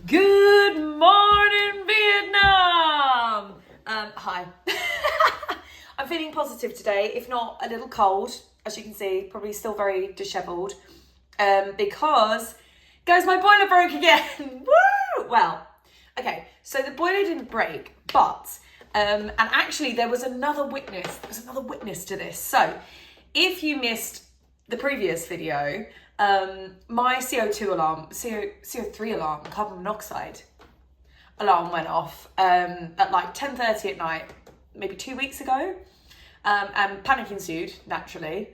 Good morning, Vietnam! Hi. I'm feeling positive today, if not a little cold, as you can see, probably still very dishevelled, because, guys, my boiler broke again. Woo! Well, okay, so the boiler didn't break, but, and actually there was another witness to this. So, if you missed the previous video, my CO2 alarm, CO3 alarm, carbon monoxide alarm went off at like 10:30 at night, maybe 2 weeks ago, and panic ensued, naturally.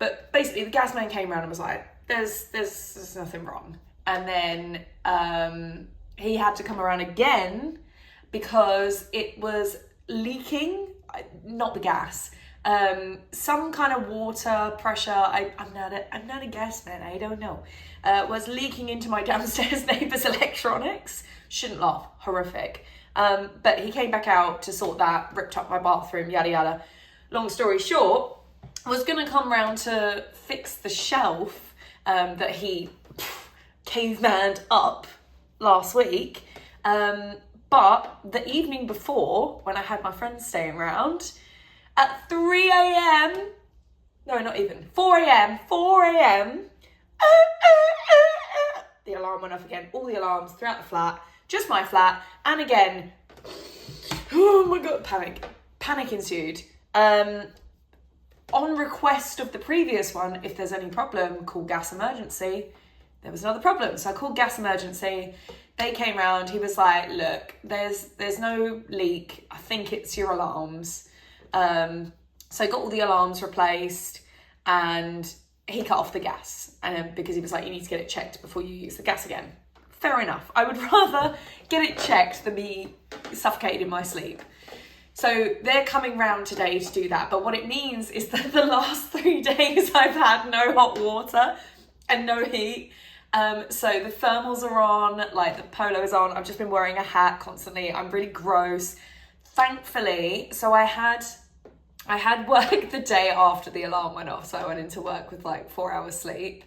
But basically the gas man came around and was like, there's nothing wrong. And then he had to come around again because it was leaking, not the gas, some kind of water pressure. I'm not a gas man, I don't know. Was leaking into my downstairs neighbour's electronics. Shouldn't laugh, horrific. But he came back out to sort that, ripped up my bathroom, yada yada. Long story short, was gonna come round to fix the shelf that he cavemaned up last week. But the evening before, when I had my friends staying around, at 3 a.m, no, not even, 4 a.m, the alarm went off again. All the alarms throughout the flat, just my flat, and again, oh my God, panic ensued. On request of the previous one, if there's any problem, call gas emergency. There was another problem, so I called gas emergency. They came round. He was like, look, there's no leak. I think it's your alarms. So I got all the alarms replaced, and he cut off the gas, and because he was like, you need to get it checked before you use the gas again. Fair enough. I would rather get it checked than be suffocated in my sleep. So they're coming round today to do that. But what it means is that the last 3 days I've had no hot water and no heat. So the thermals are on, like the polo's on. I've just been wearing a hat constantly. I'm really gross. Thankfully, so I had work the day after the alarm went off. So I went into work with like 4 hours sleep.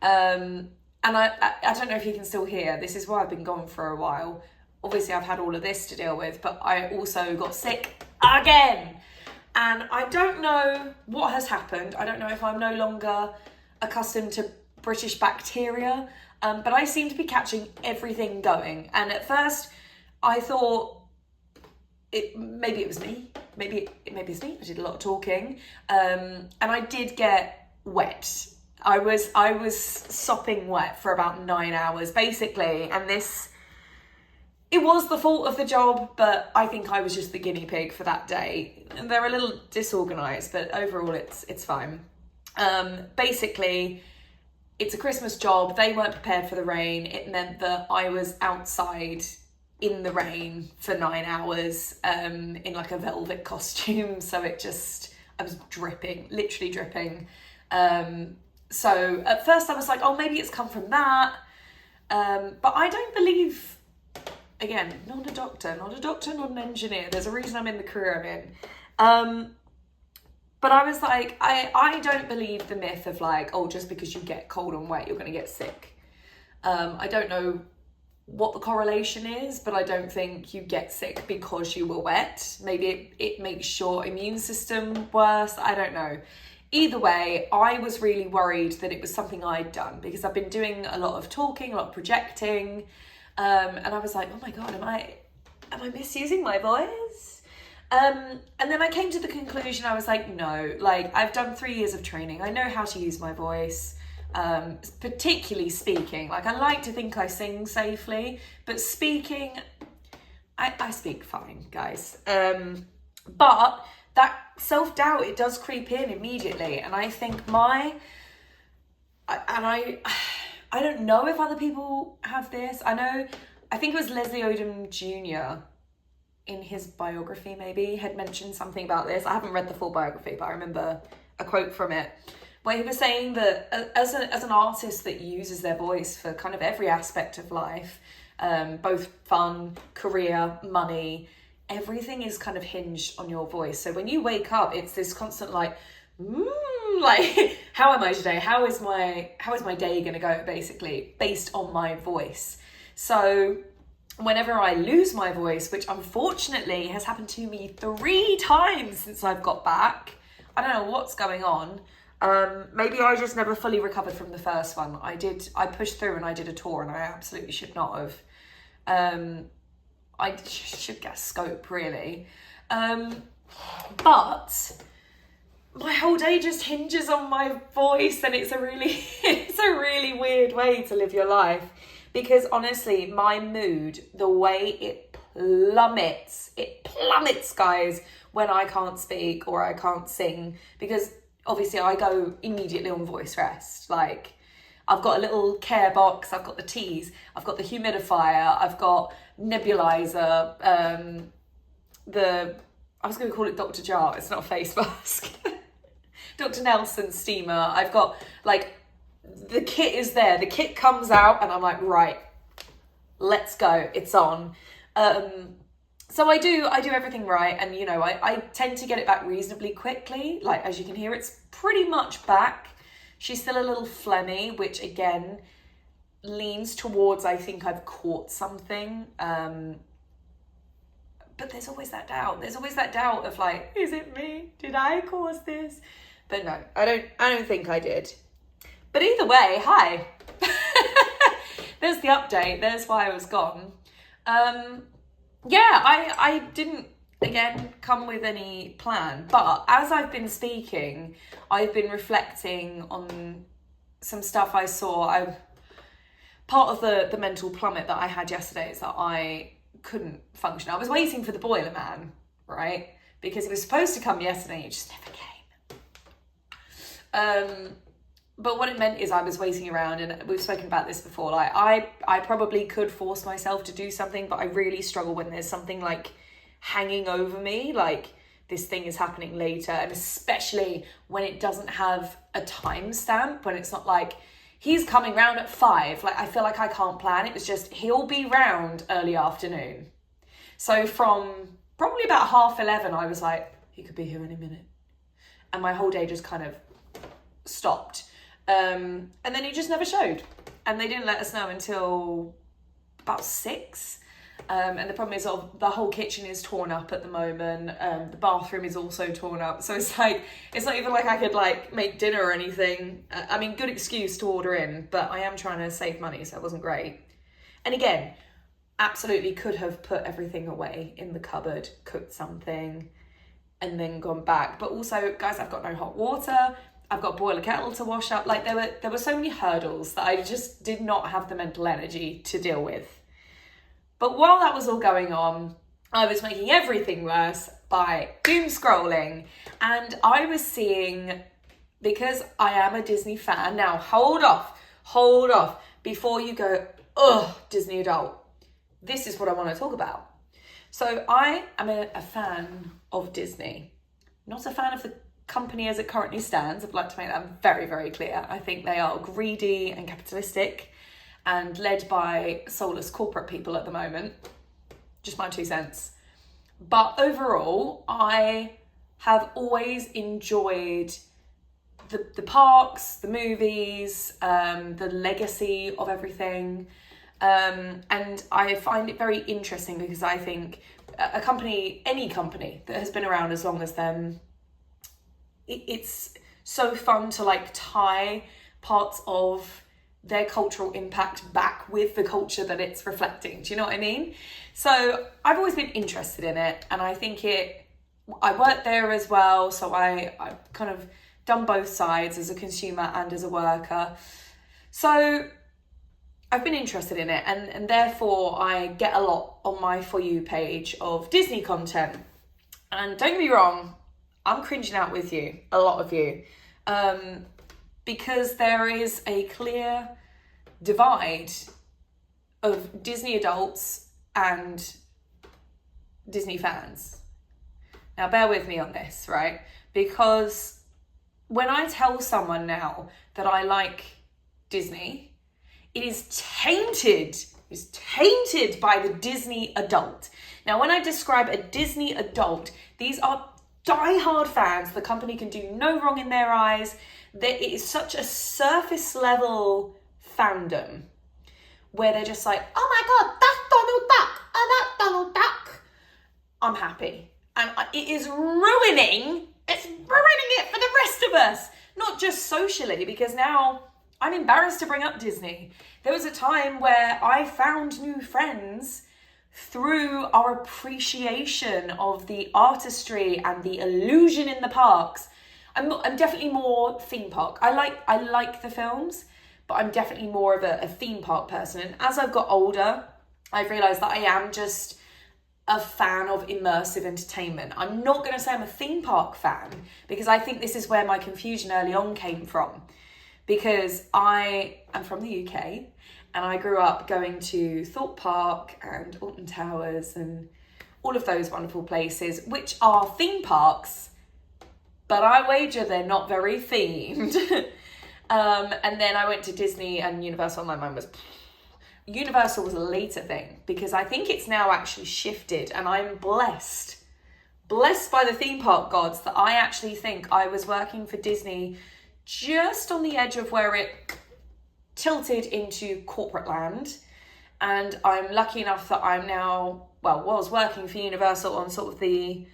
And I don't know if you can still hear. This is why I've been gone for a while. Obviously, I've had all of this to deal with, but I also got sick again. And I don't know what has happened. I don't know if I'm no longer accustomed to British bacteria, but I seem to be catching everything going. And at first, I thought maybe it was me. Maybe it's me. I did a lot of talking, and I did get wet. I was sopping wet for about 9 hours, basically, and it was the fault of the job, but I think I was just the guinea pig for that day. And they're a little disorganised, but overall it's fine. Basically, it's a Christmas job. They weren't prepared for the rain. It meant that I was outside in the rain for 9 hours in like a velvet costume. So I was dripping, literally dripping. So at first I was like, oh, maybe it's come from that. But I don't believe... Again, not a doctor, not an engineer. There's a reason I'm in the career I'm in. But I was like, I don't believe the myth of like, oh, just because you get cold and wet, you're going to get sick. I don't know what the correlation is, but I don't think you get sick because you were wet. Maybe it makes your immune system worse. I don't know. Either way, I was really worried that it was something I'd done because I've been doing a lot of talking, a lot of projecting. And I was like, oh my God, am I misusing my voice? And then I came to the conclusion, I was like, no, like I've done 3 years of training. I know how to use my voice, particularly speaking. Like I like to think I sing safely, but speaking, I speak fine, guys. But that self-doubt, it does creep in immediately. And I think I don't know if other people have this. I think it was Leslie Odom Jr. in his biography maybe had mentioned something about this. I haven't read the full biography, but I remember a quote from it where he was saying that as an artist that uses their voice for kind of every aspect of life, both fun, career, money, everything is kind of hinged on your voice. So when you wake up, it's this constant like, like, how am I today? How is my day gonna go, basically, based on my voice? So whenever I lose my voice, which unfortunately has happened to me 3 times since I've got back, I don't know what's going on. Maybe I just never fully recovered from the first one. I pushed through and I did a tour, and I absolutely should not have. I should get a scope, really. But my whole day just hinges on my voice, and it's a really weird way to live your life. Because honestly, my mood, the way it plummets, guys, when I can't speak or I can't sing. Because obviously I go immediately on voice rest. Like, I've got a little care box, I've got the teas, I've got the humidifier, I've got nebulizer, I was going to call it Dr. Jar, it's not a face mask. Dr. Nelson steamer. I've got, like, the kit is there. The kit comes out and I'm like, right, let's go. It's on. So I do everything right. And, you know, I tend to get it back reasonably quickly. Like, as you can hear, it's pretty much back. She's still a little phlegmy, which again leans towards, I think I've caught something. But there's always that doubt. There's always that doubt of like, is it me? Did I cause this? But no, I don't think I did. But either way, hi. There's the update. There's why I was gone. Yeah, I didn't, again, come with any plan. But as I've been speaking, I've been reflecting on some stuff I saw. Part of the mental plummet that I had yesterday is that I couldn't function. I was waiting for the boiler man, right? Because he was supposed to come yesterday, and he just never came. But what it meant is I was waiting around, and we've spoken about this before. Like, I probably could force myself to do something, but I really struggle when there's something like hanging over me, like this thing is happening later, and especially when it doesn't have a timestamp, when it's not like he's coming round at 5. Like, I feel like I can't plan. It was just, he'll be round early afternoon. So from probably about 11:30, I was like, he could be here any minute. And my whole day just kind of stopped. And then he just never showed. And they didn't let us know until about 6. And the problem is the whole kitchen is torn up at the moment. The bathroom is also torn up. So it's like, it's not even like I could like make dinner or anything. I mean, good excuse to order in, but I am trying to save money, so it wasn't great. And again, absolutely could have put everything away in the cupboard, cooked something, and then gone back. But also, guys, I've got no hot water. I've got a boiler kettle to wash up. Like, there were so many hurdles that I just did not have the mental energy to deal with. But while that was all going on, I was making everything worse by doom scrolling. And I was seeing, because I am a Disney fan. Now, hold off before you go, ugh, Disney adult. This is what I want to talk about. So I am a fan of Disney. Not a fan of the company as it currently stands. I'd like to make that very, very clear. I think they are greedy and capitalistic and led by soulless corporate people at the moment. Just my 2 cents. But overall, I have always enjoyed the parks, the movies, the legacy of everything. And I find it very interesting because I think a company, any company that has been around as long as them, it's so fun to like tie parts of their cultural impact back with the culture that it's reflecting. Do you know what I mean? So I've always been interested in it, and I think I worked there as well, so I've kind of done both sides as a consumer and as a worker. So I've been interested in it, and therefore I get a lot on my For You page of Disney content. And don't get me wrong, I'm cringing out with you, a lot of you. Because there is a clear divide of Disney adults and Disney fans. Now, bear with me on this, right? Because when I tell someone now that I like Disney, it is tainted by the Disney adult. Now, when I describe a Disney adult, these are die-hard fans. The company can do no wrong in their eyes. It is such a surface level fandom, where they're just like, oh my God, that's Donald Duck, oh, that's Donald Duck, I'm happy. And it is ruining it for the rest of us. Not just socially, because now I'm embarrassed to bring up Disney. There was a time where I found new friends through our appreciation of the artistry and the illusion in the parks. I'm definitely more theme park. I like the films, but I'm definitely more of a theme park person. And as I've got older, I've realised that I am just a fan of immersive entertainment. I'm not going to say I'm a theme park fan, because I think this is where my confusion early on came from. Because I am from the UK and I grew up going to Thorpe Park and Alton Towers and all of those wonderful places, which are theme parks, but I wager they're not very themed. And then I went to Disney and Universal, and my mind was... Universal was a later thing, because I think it's now actually shifted, and I'm blessed by the theme park gods that I actually think I was working for Disney just on the edge of where it tilted into corporate land. And I'm lucky enough that I'm now, was working for Universal on sort of the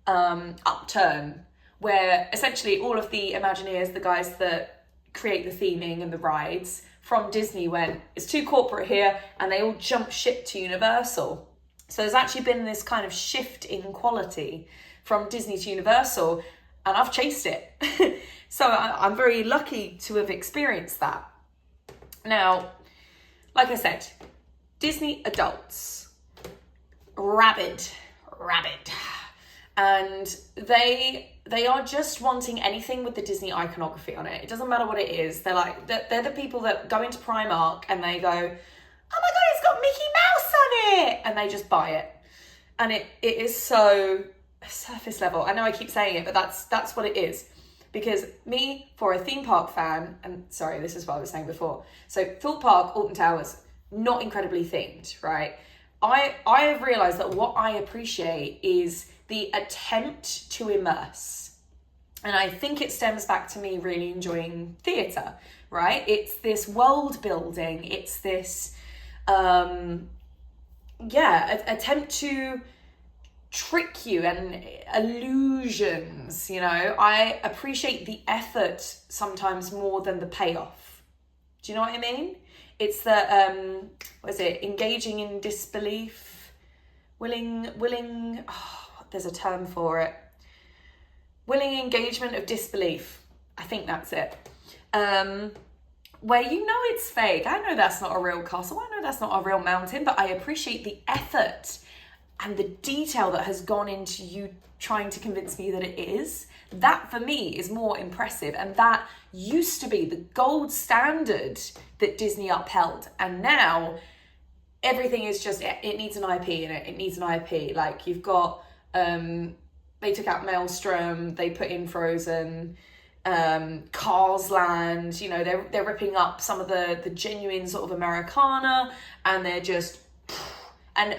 upturn, where essentially all of the Imagineers, the guys that create the theming and the rides from Disney, went, it's too corporate here, and they all jumped ship to Universal. So there's actually been this kind of shift in quality from Disney to Universal, and I've chased it. So I'm very lucky to have experienced that. Now, like I said, Disney adults, rabid, and they are just wanting anything with the Disney iconography on it. It doesn't matter what it is. They're the people that go into Primark and they go, oh my God, it's got Mickey Mouse on it, and they just buy it. And it is so surface level. I know I keep saying it, but that's what it is. Because me, for a theme park fan, and sorry, this is what I was saying before. So Thorpe Park, Alton Towers, not incredibly themed, right? I have realised that what I appreciate is the attempt to immerse. And I think it stems back to me really enjoying theatre, right? It's this world building. It's this, attempt to trick you, and illusions, you know. I appreciate the effort sometimes more than the payoff. Do you know what I mean? It's the, engaging in disbelief, there's a term for it. Willing engagement of disbelief. I think that's it. Where you know it's fake. I know that's not a real castle. I know that's not a real mountain, but I appreciate the effort and the detail that has gone into you trying to convince me that it is. That for me is more impressive, and that used to be the gold standard that Disney upheld, and now everything is just, it needs an IP in it. It needs an IP. Like, you've got, they took out Maelstrom, they put in Frozen, Cars Land, you know, they're ripping up some of the genuine sort of Americana, and they're just, and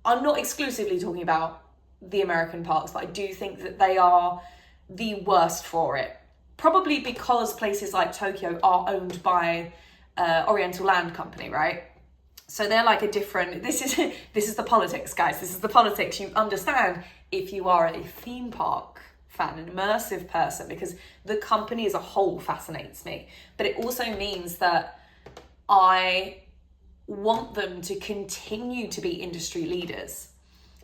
I'm not exclusively talking about the American parks, but I do think that they are the worst for it. Probably because places like Tokyo are owned by Oriental Land Company, right? So they're like a different, this is the politics, guys. This is the politics. You understand if you are a theme park fan, an immersive person, because the company as a whole fascinates me. But it also means that I want them to continue to be industry leaders.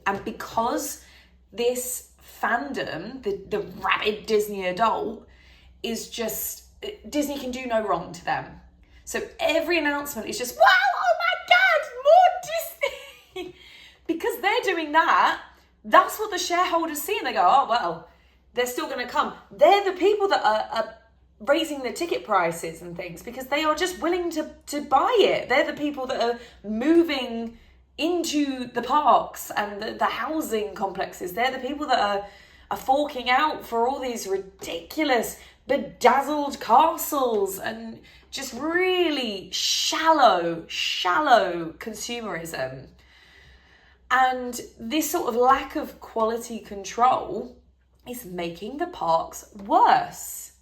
And because this fandom, the rabid Disney adult, is just, Disney can do no wrong to them. So every announcement is just, wow, oh my God, more Disney. Because they're doing that, that's what the shareholders see, and they go, oh, well, they're still going to come. They're the people that are raising the ticket prices and things, because they are just willing to buy it. They're the people that are moving into the parks and the housing complexes. They're the people that are forking out for all these ridiculous bedazzled castles and just really shallow consumerism. And this sort of lack of quality control is making the parks worse.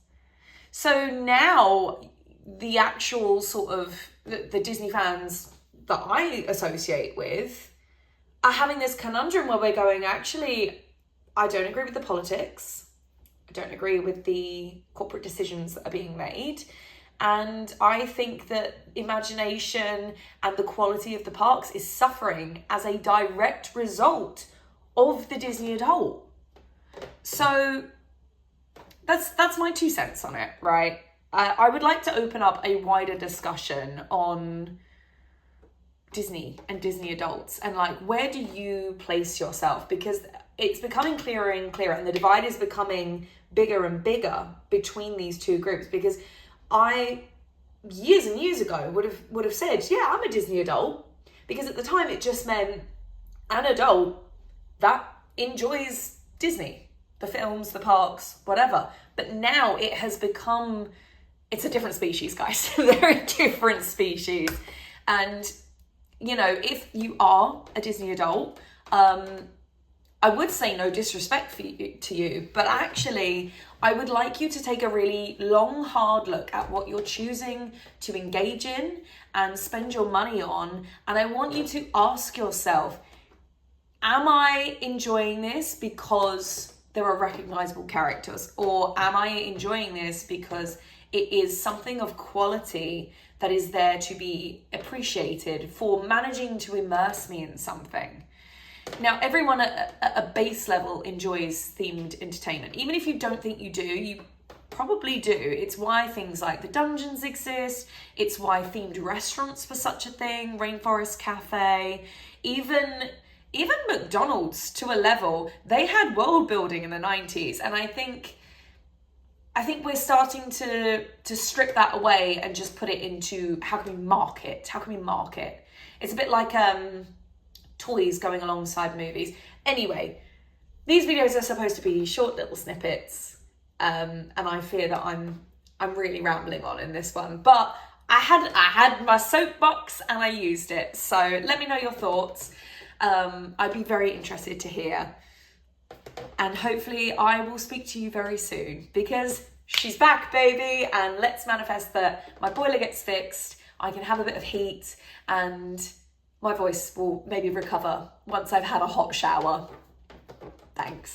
So now the actual sort of the Disney fans that I associate with are having this conundrum where we're going, actually, I don't agree with the politics. I don't agree with the corporate decisions that are being made. And I think that imagination and the quality of the parks is suffering as a direct result of the Disney adult. So that's my 2 cents on it, right? I would like to open up a wider discussion on Disney and Disney adults and like, where do you place yourself? Because it's becoming clearer and clearer, and the divide is becoming bigger and bigger between these two groups. Because I, years and years ago, would have said, yeah, I'm a Disney adult, because at the time it just meant an adult that enjoys Disney, the films, the parks, whatever. But now it has become, it's a different species, guys. They're a different species. And, you know, if you are a Disney adult, I would say no disrespect to you, but actually I would like you to take a really long, hard look at what you're choosing to engage in and spend your money on. And I want you to ask yourself, am I enjoying this because there are recognizable characters? Or am I enjoying this because it is something of quality that is there to be appreciated for managing to immerse me in something? Now, everyone at a base level enjoys themed entertainment. Even if you don't think you do, you probably do. It's why things like the dungeons exist. It's why themed restaurants were such a thing. Rainforest Cafe, even McDonald's, to a level, they had world building in the 90s. And I think we're starting to strip that away and just put it into how can we market? It's a bit like toys going alongside movies. Anyway, these videos are supposed to be short little snippets, and I fear that I'm really rambling on in this one, but I had my soapbox and I used it. So let me know your thoughts. I'd be very interested to hear, and hopefully I will speak to you very soon, because she's back, baby, and let's manifest that my boiler gets fixed, I can have a bit of heat, and my voice will maybe recover once I've had a hot shower. Thanks.